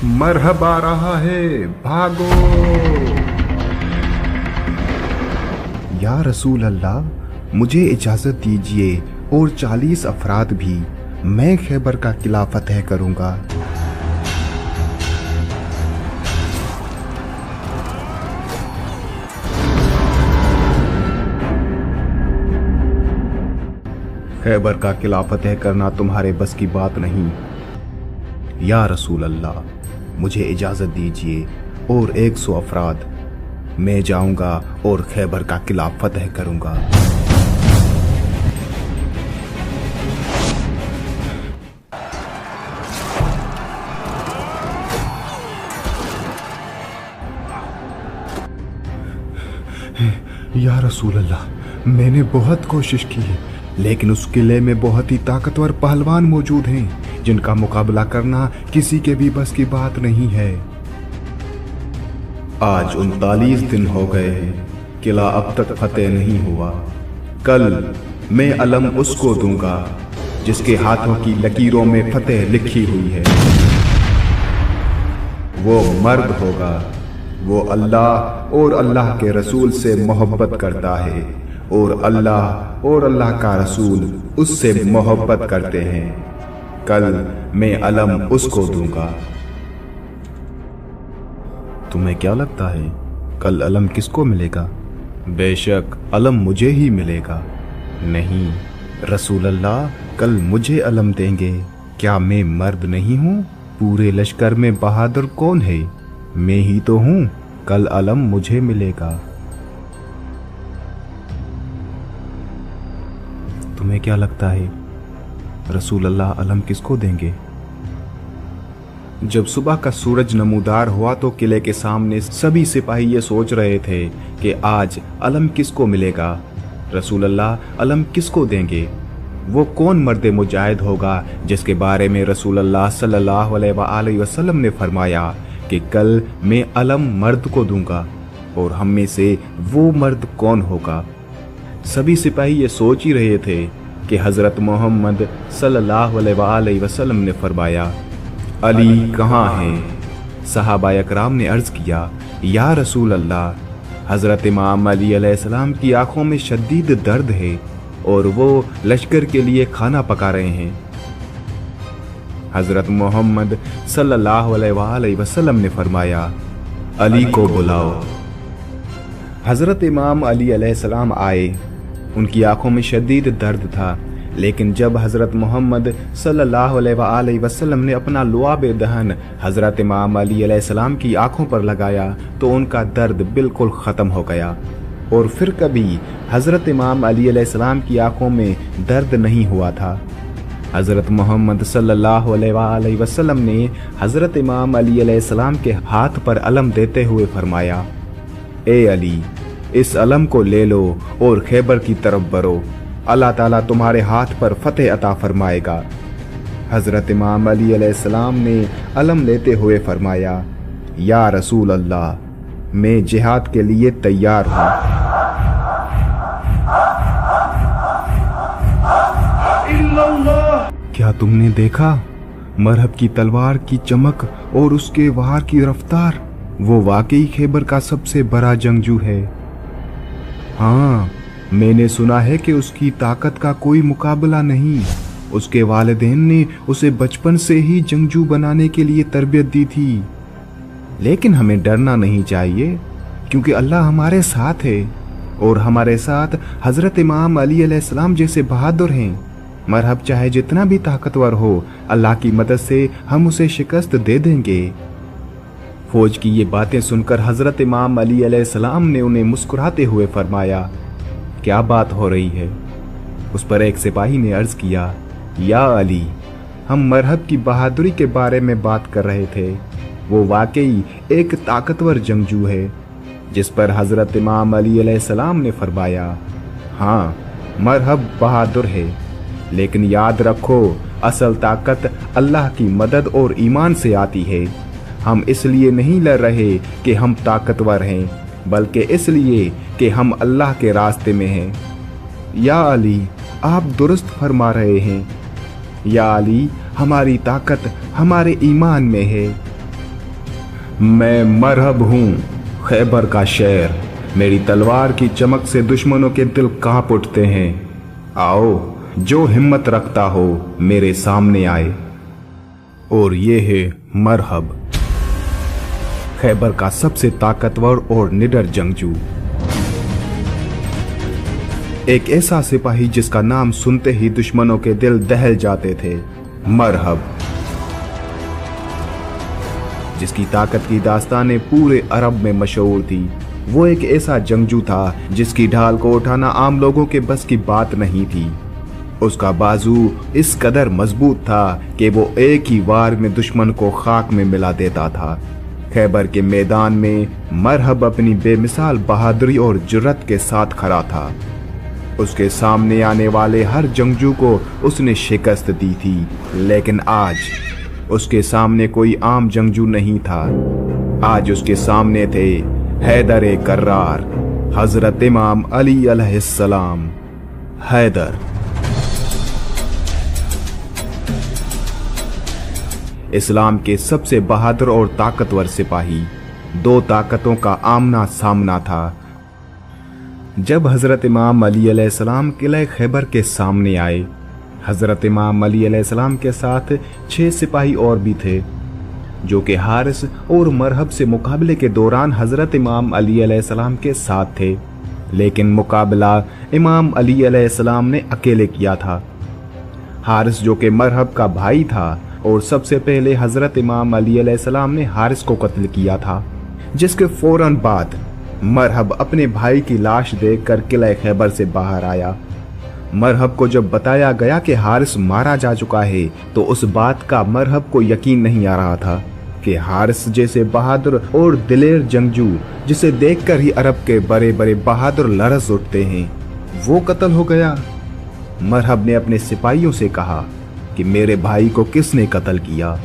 मरहब आ रहा है, भागो। या रसूल अल्लाह, मुझे इजाजत दीजिए और 40 अफराद भी, मैं खैबर का किला फतह करूंगा। खैबर का किला फतह करना तुम्हारे बस की बात नहीं। या रसूल अल्लाह, मुझे इजाजत दीजिए और 100 अफराद, मैं जाऊंगा और खैबर का किला फतह करूंगा। या रसूल अल्लाह, मैंने बहुत कोशिश की है, लेकिन उस किले में बहुत ही ताकतवर पहलवान मौजूद हैं जिनका मुकाबला करना किसी के भी बस की बात नहीं है। आज 39 दिन हो गए हैं, किला अब तक फतेह नहीं हुआ। कल मैं अलम उसको दूंगा जिसके हाथों की लकीरों में फतेह लिखी हुई है। वो मर्द होगा, वो अल्लाह और अल्लाह के रसूल से मोहब्बत करता है और अल्लाह का रसूल उससे मोहब्बत करते हैं। कल मैं अलम उसको दूंगा। तुम्हें क्या लगता है कल अलम किसको मिलेगा? बेशक अलम मुझे ही मिलेगा। नहीं रसूल अल्लाह, कल मुझे अलम देंगे। क्या मैं मर्द नहीं हूँ? पूरे लश्कर में बहादुर कौन है? मैं ही तो हूँ। कल अलम मुझे मिलेगा। तुम्हें क्या लगता है रसूल अल्लाह अलम किसको देंगे? जब सुबह का सूरज नमूदार हुआ तो किले के सामने सभी सिपाही ये सोच रहे थे कि आज अलम किसको मिलेगा। रसूल अल्लाह अलम किसको देंगे? वो कौन मर्द मुजाहिद होगा जिसके बारे में रसूल अल्लाह सल्लल्लाहु अलैहि वसल्लम ने फरमाया कि कल मैं अलम मर्द को दूंगा, और हम में से वो मर्द कौन होगा? सभी सिपाही ये सोच ही रहे थे कि हज़रत मोहम्मद सल्लल्लाहु अलैहि वसल्लम ने फरमाया, अली कहाँ हैं? सहाबा अकराम ने अर्ज़ किया, या रसूल अल्लाह, हज़रत इमाम अली अलैहिस्सलाम की आंखों में शदीद दर्द है और वो लश्कर के लिए खाना पका रहे हैं। हज़रत मोहम्मद सल्लल्लाहु अलैहि वसल्लम ने फरमाया, अली को बुलाओ। हज़रत इमाम अली अलैहिस्सलाम आए। उनकी आंखों में शदीद दर्द था, लेकिन जब हज़रत मोहम्मद सल्लल्लाहु अलैहि वसल्लम ने अपना लुआब दहन हज़रत इमाम अली अलैहिस्सलाम की आंखों पर लगाया तो उनका दर्द बिल्कुल ख़त्म हो गया, और फिर कभी हज़रत इमाम अली अलैहिस्सलाम की आंखों में दर्द नहीं हुआ था। हज़रत मोहम्मद सल्लल्लाहु अलैहि वसल्लम ने हज़रत इमाम अली अलैहिस्सलाम के हाथ पर अलम देते हुए फरमाया, ए अली, इस अलम को ले लो और खैबर की तरफ बढ़ो। अल्लाह ताला तुम्हारे हाथ पर फतेह अता फरमाएगा। हज़रत इमाम अली अलैहिस्सलाम ने अलम लेते हुए फरमाया, या रसूल अल्लाह, मैं जिहाद के लिए तैयार हूँ। क्या तुमने देखा मरहब की तलवार की चमक और उसके वार की रफ्तार? वो वाकई खैबर का सबसे बड़ा जंगजू है। हाँ, मैंने सुना है कि उसकी ताकत का कोई मुकाबला नहीं। उसके वालिदैन ने उसे बचपन से ही जंगजू बनाने के लिए तरबियत दी थी। लेकिन हमें डरना नहीं चाहिए, क्योंकि अल्लाह हमारे साथ है और हमारे साथ हज़रत इमाम अली अलैहिस्सलाम जैसे बहादुर हैं। मरहब चाहे जितना भी ताकतवर हो, अल्लाह की मदद से हम उसे शिकस्त दे देंगे। फौज की ये बातें सुनकर हज़रत इमाम अली अलैहिस्सलाम ने उन्हें मुस्कुराते हुए फरमाया, क्या बात हो रही है? उस पर एक सिपाही ने अर्ज़ किया, या अली, हम मरहब की बहादुरी के बारे में बात कर रहे थे। वो वाकई एक ताकतवर जंगजू है। जिस पर हज़रत इमाम अली अलैहिस्सलाम ने फरमाया, हाँ, मरहब बहादुर है, लेकिन याद रखो, असल ताकत अल्लाह की मदद और ईमान से आती है। हम इसलिए नहीं लड़ रहे कि हम ताकतवर हैं, बल्कि इसलिए कि हम अल्लाह के रास्ते में हैं। या अली, आप दुरुस्त फरमा रहे हैं। या अली, हमारी ताकत हमारे ईमान में है। मैं मरहब हूँ, खैबर का शेर। मेरी तलवार की चमक से दुश्मनों के दिल कांप उठते हैं। आओ, जो हिम्मत रखता हो मेरे सामने आए। और ये है मरहब, खैबर का सबसे ताकतवर और निडर जंगजू। एक ऐसा सिपाही जिसका नाम सुनते ही दुश्मनों के दिल दहल जाते थे, मरहब। जिसकी ताकत की दास्तानें पूरे अरब में मशहूर थी। वो एक ऐसा जंगजू था जिसकी ढाल को उठाना आम लोगों के बस की बात नहीं थी। उसका बाजू इस कदर मजबूत था कि वो एक ही वार में दुश्मन को खाक में मिला देता था। खैबर के मैदान में मरहब अपनी बेमिसाल बहादुरी और जुर्रत के साथ खड़ा था। उसके सामने आने वाले हर जंगजू को उसने शिकस्त दी थी, लेकिन आज उसके सामने कोई आम जंगजू नहीं था। आज उसके सामने थे हैदर कर्रार, हजरत इमाम अली अलैहिस्सलाम। हैदर इस्लाम के सबसे बहादुर और ताकतवर सिपाही। दो ताकतों का आमना सामना था। जब हजरत इमाम अली अलैहिस्सलाम किले खैबर के सामने आए, हजरत इमाम अली अलैहिस्सलाम के साथ 6 सिपाही और भी थे, जो कि हारिस और मरहब से मुकाबले के दौरान हजरत इमाम अली अलैहिस्सलाम के साथ थे। लेकिन मुकाबला इमाम अली अलैहिस्सलाम ने अकेले किया था। हारिस, जो कि मरहब का भाई था, और सबसे पहले हजरत इमाम अली अलैहिस्सलाम ने हारिस को कत्ल किया था, जिसके फौरन बाद मरहब अपने भाई की लाश देखकर किला खैबर से बाहर आया। मरहब को जब बताया गया कि हारिस मारा जा चुका है, तो उस बात का मरहब को यकीन नहीं आ रहा था कि हारिस जैसे बहादुर और दिलेर जंगजू, जिसे देखकर ही अरब के बड़े बड़े बहादुर लरज़ उठते हैं, वो कत्ल हो गया। मरहब ने अपने सिपाहियों से कहा कि मेरे भाई को किसने कत्ल किया,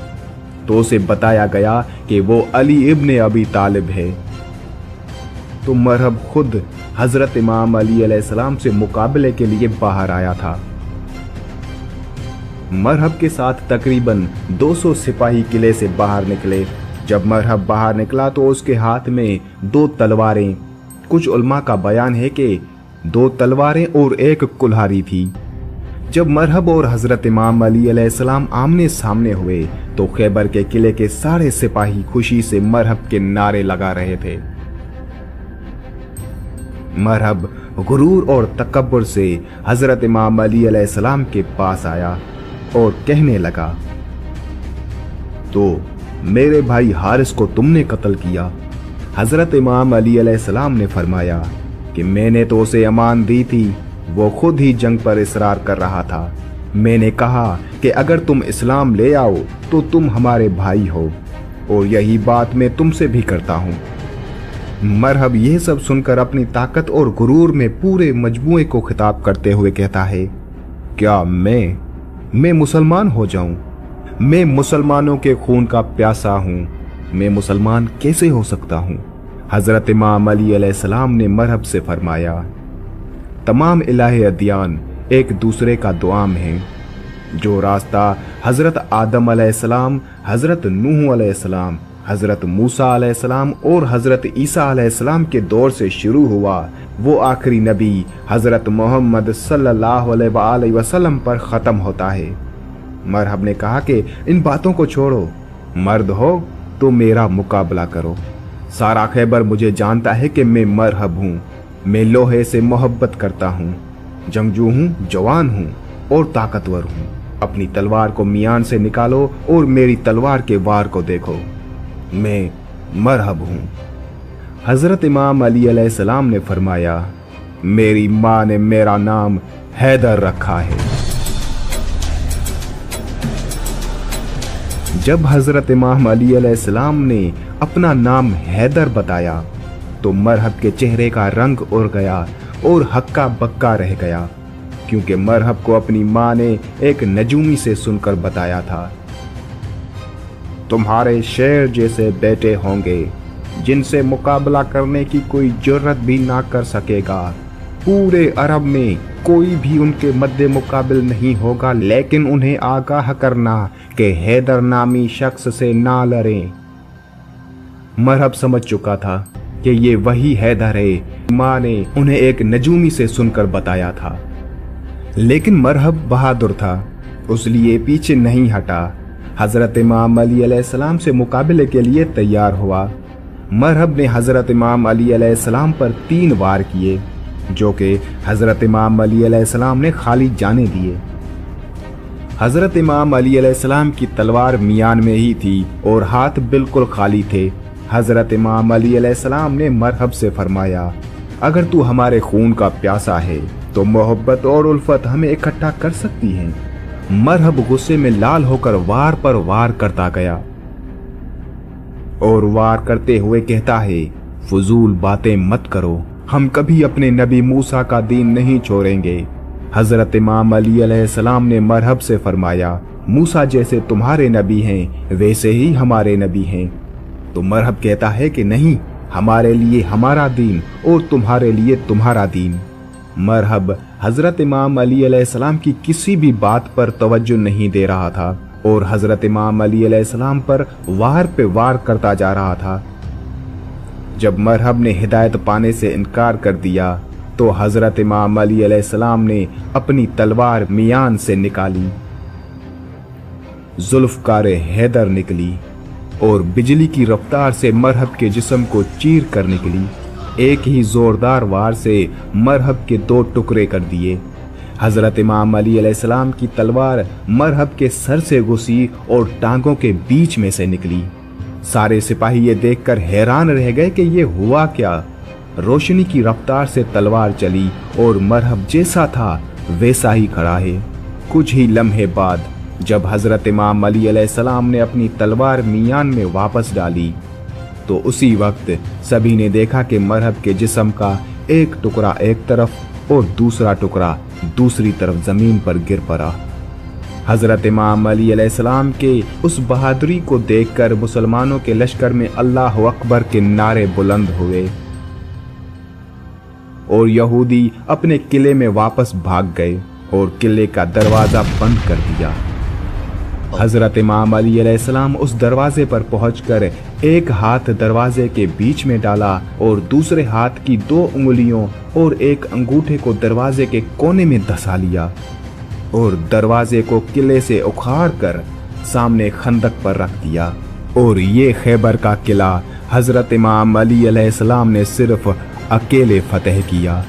तो उसे बताया गया कि वो अली इब्ने अबी तालिब है। तो मरहब खुद हजरत इमाम अली अलैहिस्सलाम से मुकाबले के लिए बाहर आया था। मरहब के साथ तकरीबन 200 सिपाही किले से बाहर निकले। जब मरहब बाहर निकला तो उसके हाथ में 2 तलवारें। कुछ उलमा का बयान है कि 2 तलवारें और 1 कुल्हाड़ी थी। जब मरहब और हजरत इमाम अली अलैहिस्सलाम आमने सामने हुए, तो खैबर के किले के सारे सिपाही खुशी से मरहब के नारे लगा रहे थे। मरहब गुरूर और तकब्बुर से हजरत इमाम अली अलैहिस्सलाम के पास आया और कहने लगा, तो मेरे भाई हारिस को तुमने कत्ल किया। हजरत इमाम अली अलैहिस्सलाम ने फरमाया कि मैंने तो उसे अमान दी थी, वो खुद ही जंग पर इसरार कर रहा था। मैंने कहा कि अगर तुम इस्लाम ले आओ तो तुम हमारे भाई हो, और यही बात मैं तुमसे भी करता हूँ। मरहब यह सब सुनकर अपनी ताकत और गुरूर में पूरे मजमूए को खिताब करते हुए कहता है, क्या मैं मुसलमान हो जाऊं? मैं मुसलमानों के खून का प्यासा हूँ। मैं मुसलमान कैसे हो सकता हूँ? हजरत इमाम अली अलैहिस्सलाम ने मरहब से फरमाया, तमाम इलाहे अदियान एक दूसरे का दुआम है। जो रास्ता हजरत आदम अलैहिस्सलाम, हजरत नूह अलैहिस्सलाम, हजरत मूसा अलैहिस्सलाम और हजरत ईसा अलैहिस्सलाम के दौर से शुरू हुआ, वो आखिरी नबी हजरत मोहम्मद सल्लल्लाहु अलैहि वसल्लम पर ख़त्म होता है। मरहब ने कहा कि इन बातों को छोड़ो, मर्द हो तो मेरा मुकाबला करो। सारा खैबर मुझे जानता है कि मैं मरहब हूँ। मैं लोहे से मोहब्बत करता हूँ, जंगजू हूँ, जवान हूँ और ताकतवर हूँ। अपनी तलवार को मियान से निकालो और मेरी तलवार के वार को देखो। मैं मरहब हूँ। हजरत इमाम अली अलैहिस्सलाम ने फरमाया, मेरी माँ ने मेरा नाम हैदर रखा है। जब हजरत इमाम अली अलैहिस्सलाम ने अपना नाम हैदर बताया तो मरहब के चेहरे का रंग उड़ गया और हक्का बक्का रह गया, क्योंकि मरहब को अपनी माँ ने एक नजूमी से सुनकर बताया था, तुम्हारे शेर जैसे बेटे होंगे जिनसे मुकाबला करने की कोई जुर्रत भी ना कर सकेगा। पूरे अरब में कोई भी उनके मद्दे मुकाबिल नहीं होगा, लेकिन उन्हें आगाह करना कि हैदर नामी शख्स से ना लड़ें। मरहब समझ चुका था कि ये वही हैदर है माँ ने उन्हें एक नजूमी से सुनकर बताया था। लेकिन मरहब बहादुर था, उसलिए पीछे नहीं हटा। हजरत इमाम अली अलैहिस्सलाम से मुकाबले के लिए तैयार हुआ। मरहब ने हजरत इमाम अली अलैहिस्सलाम पर 3 वार किए, जो कि हजरत इमाम अली अलैहिस्सलाम ने खाली जाने दिए। हजरत इमाम अली अलैहिस्सलाम की तलवार मियान में ही थी और हाथ बिल्कुल खाली थे। हजरत इमाम अली अलैहिस्सलाम ने मरहब से फरमाया, अगर तू हमारे खून का प्यासा है तो मोहब्बत और उल्फत हमें इकट्ठा कर सकती है। मरहब गुस्से में लाल होकर वार पर वार करता गया और वार करते हुए कहता है, फजूल बातें मत करो, हम कभी अपने नबी मूसा का दीन नहीं छोड़ेंगे। हजरत इमाम अली अलैहिस्सलाम ने मरहब से फरमाया, मूसा जैसे तुम्हारे नबी हैं वैसे ही हमारे नबी हैं। तो मरहब कहता है कि नहीं, हमारे लिए हमारा दीन और तुम्हारे लिए तुम्हारा दीन। मरहब हजरत इमाम अली अलैहिस्सलाम की किसी भी बात पर तवज्जो नहीं दे रहा था और हजरत इमाम अली अलैहिस्सलाम पर वार पे वार करता जा रहा था। जब मरहब ने हिदायत पाने से इनकार कर दिया तो हजरत इमाम अली अलैहिस्सलाम ने अपनी तलवार मियान से निकाली। जुल्फकार हैदर निकली और बिजली की रफ्तार से मरहब के जिस्म को चीर कर निकली। एक ही जोरदार वार से मरहब के 2 टुकड़े कर दिए। हजरत इमाम अली अलैहिस्सलाम की तलवार मरहब के सर से घुसी और टांगों के बीच में से निकली। सारे सिपाही ये देखकर हैरान रह गए कि ये हुआ क्या। रोशनी की रफ्तार से तलवार चली और मरहब जैसा था वैसा ही खड़ा है। कुछ ही लम्हे बाद जब हजरत इमाम अली अलैहिस्सलाम ने अपनी तलवार मियान में वापस डाली तो उसी वक्त सभी ने देखा कि मरहब के जिस्म का एक टुकड़ा एक तरफ और दूसरा टुकड़ा दूसरी तरफ जमीन पर गिर पड़ा। हजरत इमाम अली अलैहिस्सलाम के उस बहादुरी को देखकर मुसलमानों के लश्कर में अल्लाह अकबर के नारे बुलंद हुए और यहूदी अपने किले में वापस भाग गए और किले का दरवाजा बंद कर दिया। हजरत इमाम अली अलैहिस्सलाम उस दरवाजे पर पहुंचकर एक हाथ दरवाजे के बीच में डाला और दूसरे हाथ की 2 उंगलियों और एक अंगूठे को दरवाजे के कोने में धंसा लिया और दरवाजे को किले से उखाड़ कर सामने खंदक पर रख दिया। और ये खैबर का किला हजरत इमाम अली अलैहिस्सलाम ने सिर्फ अकेले फतह किया।